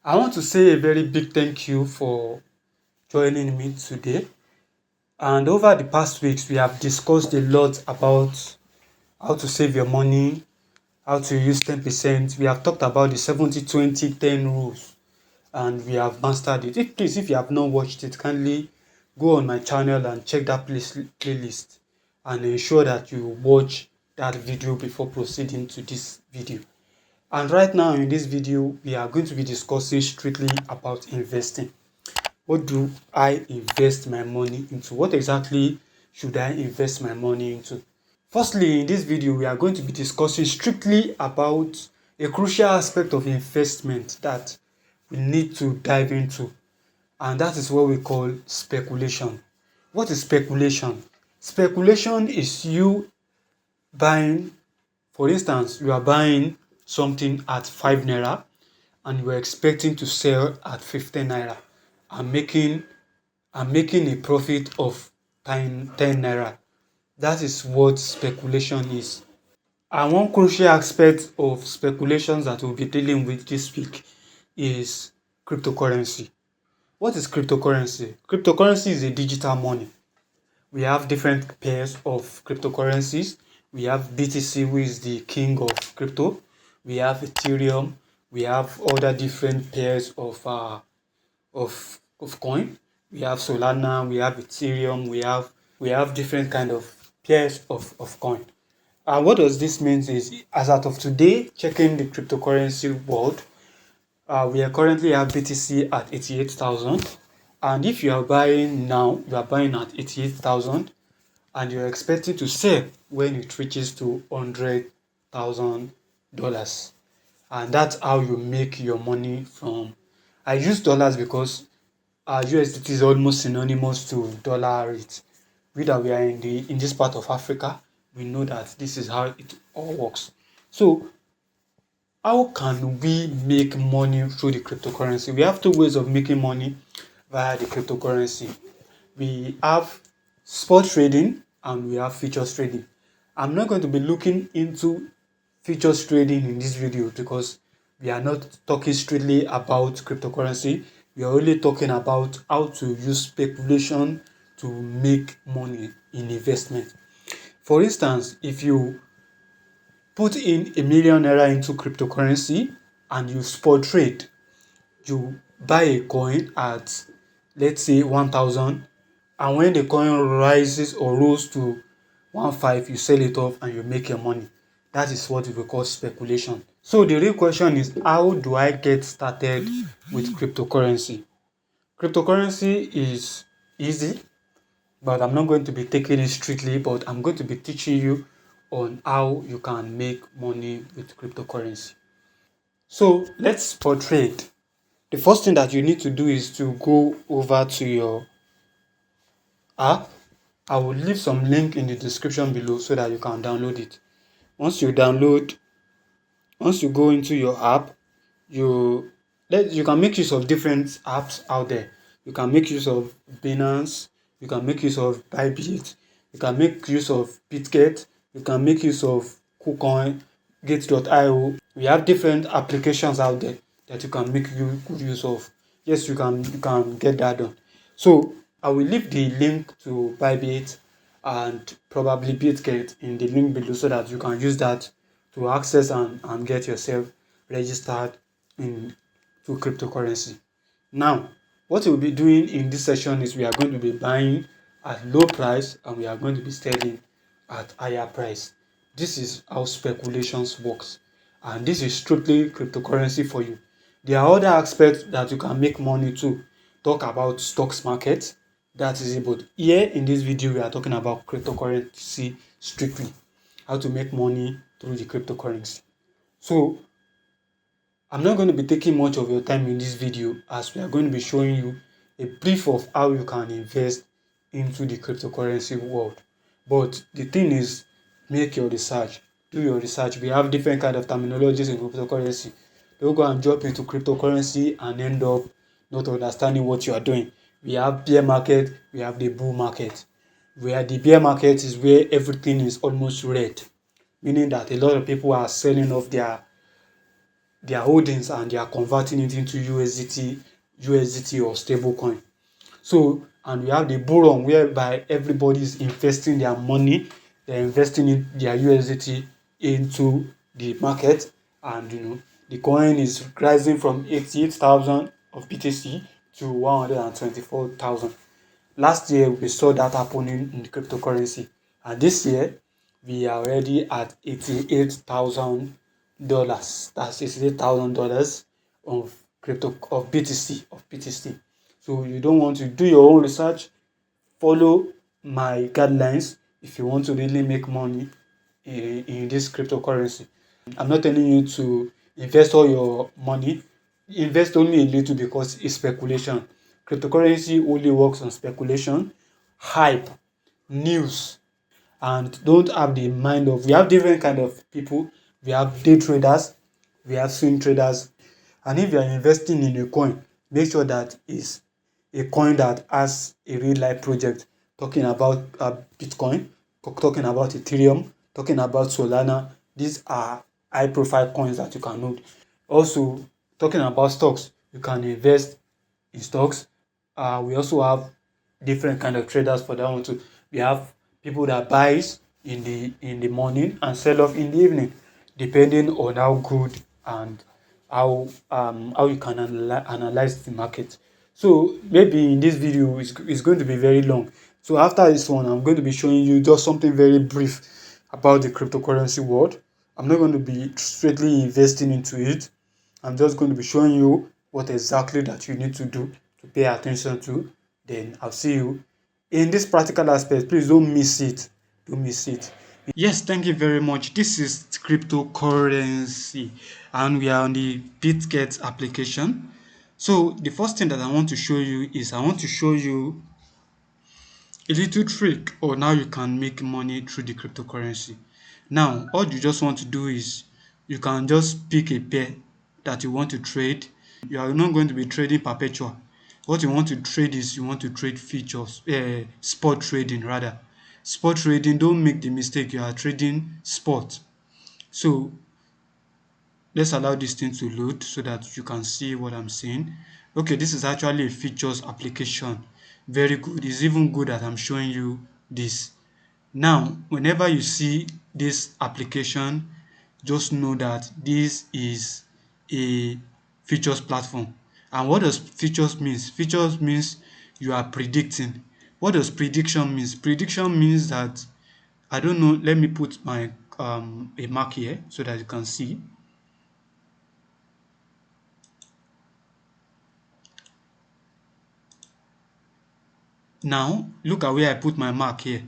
I want to say a very big thank you for joining me today. And over the past weeks, we have discussed a lot about how to save your money, how to use 10%. We have talked about the 70-20-10 rules and we have mastered it. If you have not watched it, kindly go on my channel and check that playlist and ensure that you watch that video before proceeding to this video. And right now in this video, we are going to be discussing strictly about investing. What do I invest my money into? What exactly should I invest my money into? Firstly, in this video, we are going to be discussing strictly about a crucial aspect of investment that we need to dive into, and that is what we call speculation. What is speculation? Speculation is you buying, for instance, you are buying something at 5 naira and you are expecting to sell at 15 naira and making a profit of 10 naira. That is what speculation is. And one crucial aspect of speculations that we'll be dealing with this week is cryptocurrency. What is cryptocurrency? Cryptocurrency is a digital money. We have different pairs of cryptocurrencies. We have BTC, who is the king of crypto. We have Ethereum. We have other different pairs of coin. We have Solana. We have Ethereum. We have different kind of pairs of coin. And what does this mean is, as out of today, checking the cryptocurrency world, we are currently have BTC at 88,000. And if you are buying now, you are buying at 88,000 and you're expecting to sell when it reaches to $100,000. And that's how you make your money from. I use dollars because USDT is almost synonymous to dollar rate. We that we are in this part of Africa, we know that this is how it all works. So how can we make money through the cryptocurrency? We have two ways of making money via the cryptocurrency. We have spot trading and we have futures trading. I'm not going to be looking into futures trading in this video because we are not talking strictly about cryptocurrency. We are only talking about how to use speculation to make money in investment. For instance, if you put in ₦1 million into cryptocurrency and you spot trade, you buy a coin at, let's say, 1,000, and when the coin rises or rose to 1,500, you sell it off and you make your money. That is what we call speculation. So the real question is, how do I get started with cryptocurrency? Cryptocurrency is easy, but I'm not going to be taking it strictly, but I'm going to be teaching you on how you can make money with cryptocurrency. So let's portray. The first thing that you need to do is to go over to your app. I will leave some link in the description below so that you can download it. Once you go into your app, you can make use of different apps out there. You can make use of Binance, you can make use of Bybit, you can make use of Bitget, you can make use of KuCoin, Gate.io. We have different applications out there that you can make good use of. Yes, you can get that done. So I will leave the link to Bybit and probably Bitget in the link below so that you can use that to access and get yourself registered in to cryptocurrency. Now, what we'll be doing in this session is we are going to be buying at low price and we are going to be selling at higher price. This is how speculations works, and this is strictly cryptocurrency for you. There are other aspects that you can make money too. Talk about stocks market. That is it. But here in this video, we are talking about cryptocurrency strictly. How to make money through the cryptocurrency. So I'm not going to be taking much of your time in this video as we are going to be showing you a brief of how you can invest into the cryptocurrency world. But the thing is, make your research. Do your research. We have different kind of terminologies in cryptocurrency. Don't go and jump into cryptocurrency and end up not understanding what you are doing. We have bear market, we have the bull market. Where the bear market is where everything is almost red, meaning that a lot of people are selling off their holdings and they are converting it into USDT or stable coin. So, and we have the bull run whereby everybody is investing their money, they're investing their USDT into the market, and the coin is rising from 88,000 of BTC to 124,000. Last year we saw that happening in the cryptocurrency, and this year we are already at $88,000. That's $88,000 of crypto of BTC. So you don't want to do your own research, follow my guidelines if you want to really make money in this cryptocurrency. I'm not telling you to invest all your money. Invest only a little because it's speculation. Cryptocurrency only works on speculation, hype, news, and don't have the mind of. We have different kind of people. We have day traders, we have swing traders, and if you are investing in a coin, make sure that it's a coin that has a real life project. Talking about Bitcoin, talking about Ethereum, talking about Solana. These are high profile coins that you can hold. Also, talking about stocks, you can invest in stocks. We also have different kind of traders for that one too. We have people that buys in the morning and sell off in the evening, depending on how good and how you can analyze the market. So maybe in this video it's going to be very long. So after this one, I'm going to be showing you just something very brief about the cryptocurrency world. I'm not going to be straightly investing into it. I'm just going to be showing you what exactly that you need to do to pay attention to. Then I'll see you in this practical aspect. Please don't miss it. Don't miss it. Yes, thank you very much. This is cryptocurrency, and we are on the BitGet application. So the first thing that I want to show you is I want to show you a little trick on how you can make money through the cryptocurrency. Now, all you just want to do is you can just pick a pair that you want to trade. You are not going to be trading perpetual. What you want to trade is you want to trade futures, spot trading rather. Spot trading, don't make the mistake you are trading spot. So let's allow this thing to load so that you can see what I'm saying. Okay, this is actually a features application. Very good. It's even good that I'm showing you this. Now, whenever you see this application, just know that this is a features platform. And what does features means? Features means you are predicting. What does prediction means? Prediction means that I don't know. Let me put my a mark here so that you can see. Now, look at where I put my mark here.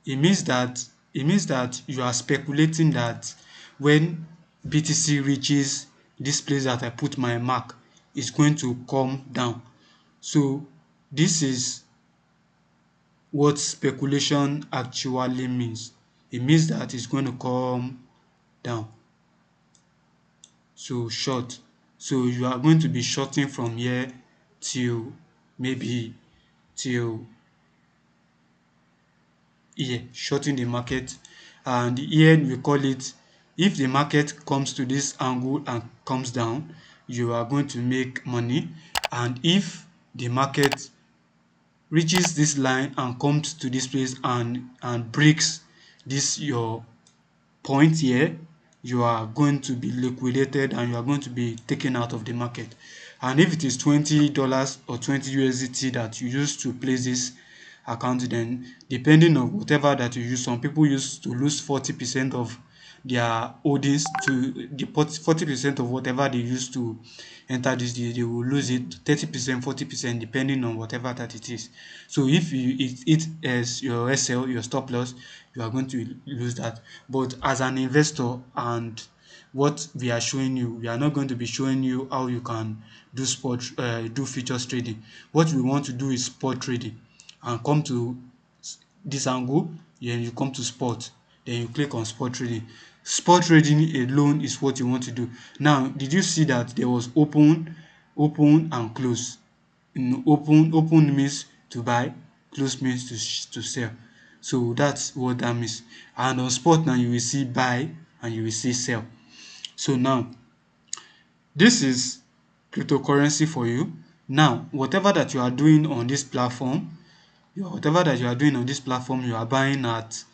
It means that you are speculating that when BTC reaches this place that I put my mark, it's going to come down. So this is what speculation actually means. It means that it's going to come down. So short. So you are going to be shorting from here till maybe till here, shorting the market. And here we call it, if the market comes to this angle and comes down, you are going to make money. And if the market reaches this line and comes to this place and breaks this your point here, you are going to be liquidated and you are going to be taken out of the market. And if it is $20 or 20 USDT that you use to place this account, then depending on whatever that you use, some people used to lose 40% of their holdings to the 40% of whatever they use to enter this deal, they will lose it 30%, 40%, depending on whatever that it is. So if you it as your SL, your stop loss, you are going to lose that. But as an investor, and what we are showing you, we are not going to be showing you how you can do futures trading. What we want to do is spot trading, and come to this angle, then you come to spot, then you click on spot trading. Spot trading alone is what you want to do. Now, did you see that there was open and close? Open means to buy, close means to sell. So that's what that means. And on spot now, you will see buy and you will see sell. So now this is cryptocurrency for you. Now whatever that you are doing on this platform, you are buying at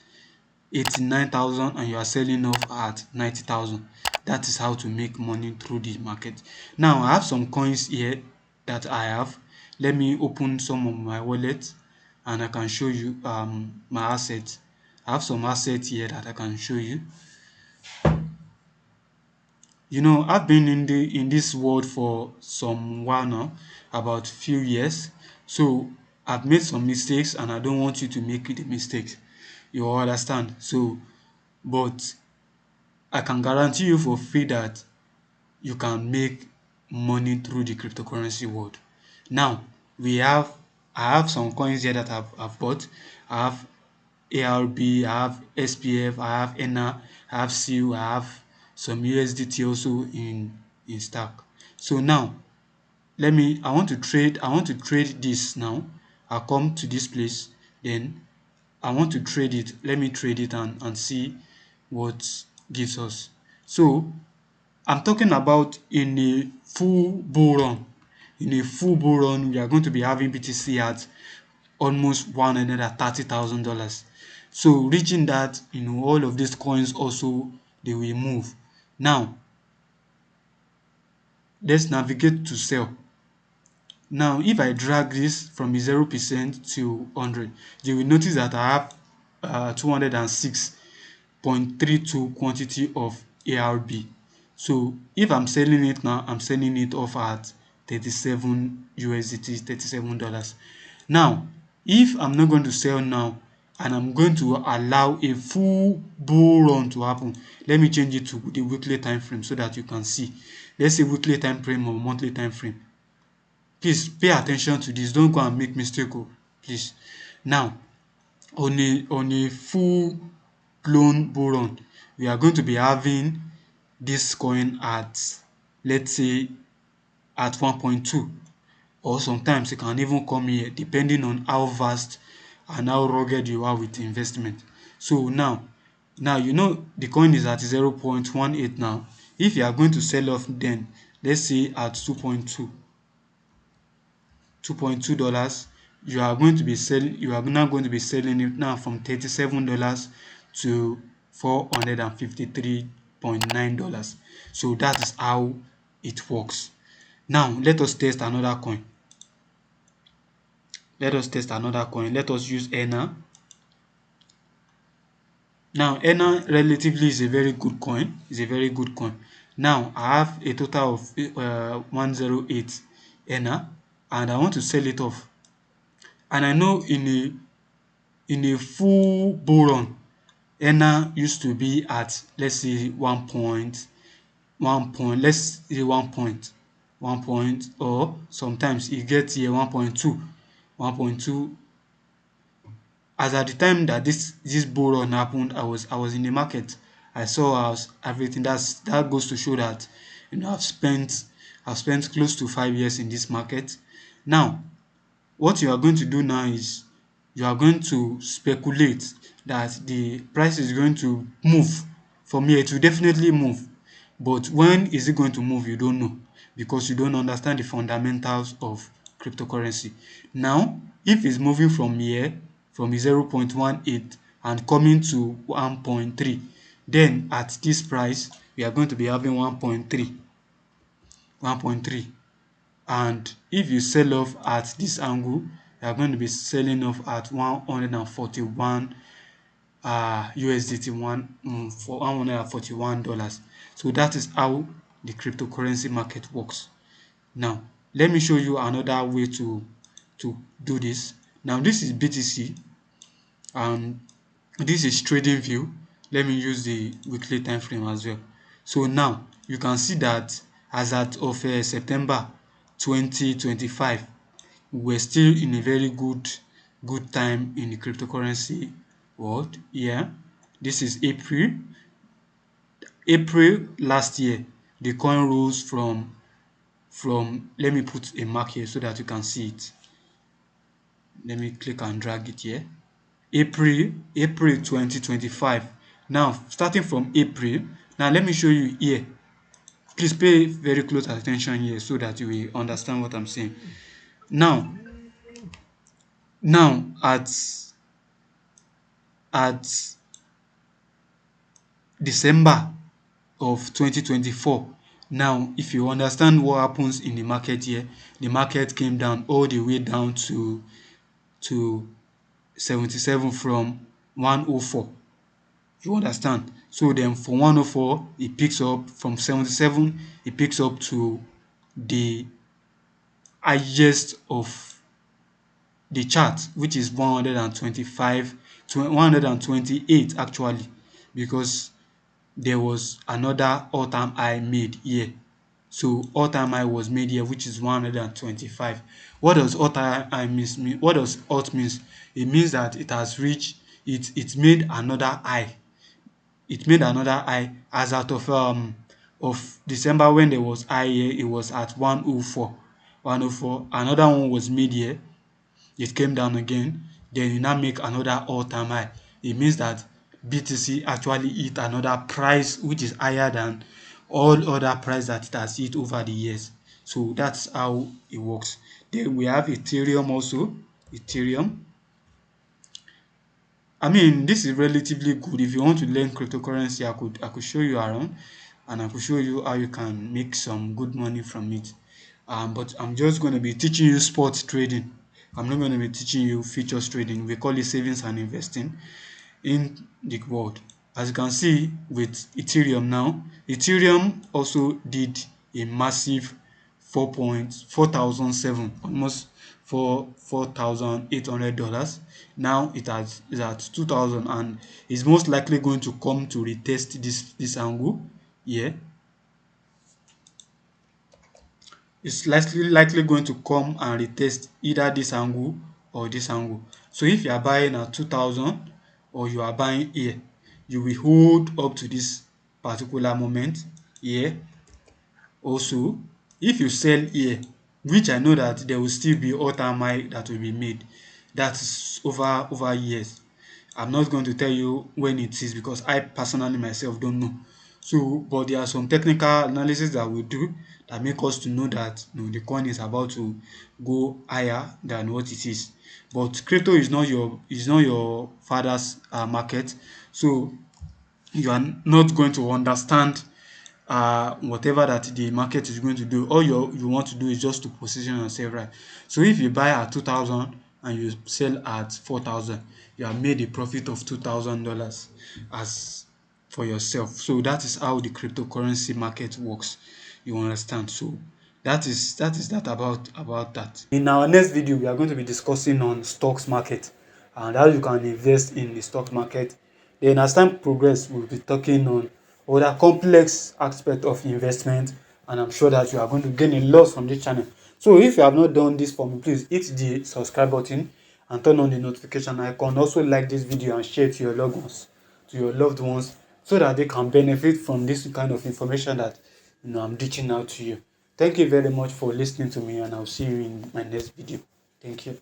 89,000 and you are selling off at 90,000. That is how to make money through the market. Now I have some coins here that I have. Let me open some of my wallet and I can show you my assets. I have some assets here that I can show you. I've been in this world for some while now, about few years. So I've made some mistakes and I don't want you to make the mistakes. You understand? So, but I can guarantee you for free that you can make money through the cryptocurrency world. Now, we have I have some coins here that I've bought. I have ARB, I have SPF, I have ENA, I have SEAL, I have some USDT also in stack. So now I want to trade this now. I'll come to this place, then I want to trade it. Let me trade it and see what gives us. So I'm talking about in a full bull run. In a full bull run, we are going to be having BTC at almost $130,000. So reaching that, all of these coins also they will move. Now let's navigate to sell. Now if I drag this from 0% to 100, you will notice that I have 206.32 quantity of ARB. So if I'm selling it now, I'm selling it off at 37 USDT, $37. Now, if I'm not going to sell now and I'm going to allow a full bull run to happen, let me change it to the weekly time frame so that you can see. Let's say weekly time frame or monthly time frame. Please pay attention to this. Don't go and make mistake, please. Now, on a full blown bull run, we are going to be having this coin at, let's say, at 1.2, or sometimes it can even come here depending on how vast and how rugged you are with investment. So now the coin is at 0.18 now. If you are going to sell off, then let's say at 2.2 dollars, you are now going to be selling it now from $37 to $453.9. So that is how it works. Now let us test another coin. Let us use ENA. Now ENA relatively is a very good coin. Now I have a total of 108 ENA and I want to sell it off. And I know in a full bull run, ENA used to be at, let's say, 1 point, let's say 1 point, or sometimes it gets here 1.2. As at the time that this bull run happened, I was in the market. I saw as everything. That goes to show that I've spent close to 5 years in this market. Now what you are going to do now is you are going to speculate that the price is going to move. From here, it will definitely move. But when is it going to move, you don't know, because you don't understand the fundamentals of cryptocurrency. Now, if it's moving from here, from 0.18 and coming to 1.3, then at this price, we are going to be having 1.3. And if you sell off at this angle, you are going to be selling off at 141 USDT, for $141. So that is how the cryptocurrency market works. Now let me show you another way to do this. Now this is BTC and this is trading view. Let me use the weekly time frame as well. So now you can see that as at of September 2025, we're still in a very good time in the cryptocurrency world. Yeah, this is April last year. The coin rose from let me put a mark here so that you can see it. Let me click and drag it here. April 2025. Now starting from April, now let me show you here. Please pay very close attention here so that you will understand what I'm saying. Now, now at December of 2024, now if you understand what happens in the market here, the market came down all the way down to 77 from 104. You understand? So then from 104, it picks up from 77, it picks up to the highest of the chart, which is 125 to 128 actually, because there was another all-time high made here. So all-time high was made here, which is 125. What does all-time high mean? What does alt means? It means that it has reached it made another high. It made another high as out of December when there was high here, it was at 104. 104. Another one was made here, it came down again, then you now make another all-time high. It means that BTC actually hit another price which is higher than all other price that it has hit over the years. So that's how it works. Then we have Ethereum also. Ethereum. I mean, this is relatively good. If you want to learn cryptocurrency, I could show you around, and I could show you how you can make some good money from it. But I'm just going to be teaching you spot trading. I'm not going to be teaching you futures trading. We call it savings and investing in the world. As you can see with Ethereum now, Ethereum also did a massive 4,007, almost $4,800. Now is at 2,000 and is most likely going to come to retest this angle here. It's likely going to come and retest either this angle or this angle. So if you are buying at 2,000 or you are buying here, you will hold up to this particular moment here. Also, if you sell here, which I know that there will still be all-time high that will be made, that's over years. I'm not going to tell you when it is because I personally myself don't know. So, but there are some technical analysis that we do that make us to know that the coin is about to go higher than what it is. But crypto is not your father's market, so you are not going to understand whatever that the market is going to do. All you want to do is just to position yourself right. So if you buy at 2,000 and you sell at 4,000, you have made a profit of $2,000 as for yourself. So that is how the cryptocurrency market works. You understand? So that about that. In our next video, we are going to be discussing on stocks market and how you can invest in the stock market. Then as time progress, we'll be talking on other complex aspect of investment, and I'm sure that you are going to gain a lot from this channel. So if you have not done this for me, please hit the subscribe button and turn on the notification icon. Also like this video and share to your loved ones, so that they can benefit from this kind of information that I'm reaching out to you. Thank you very much for listening to me, and I'll see you in my next video. Thank you.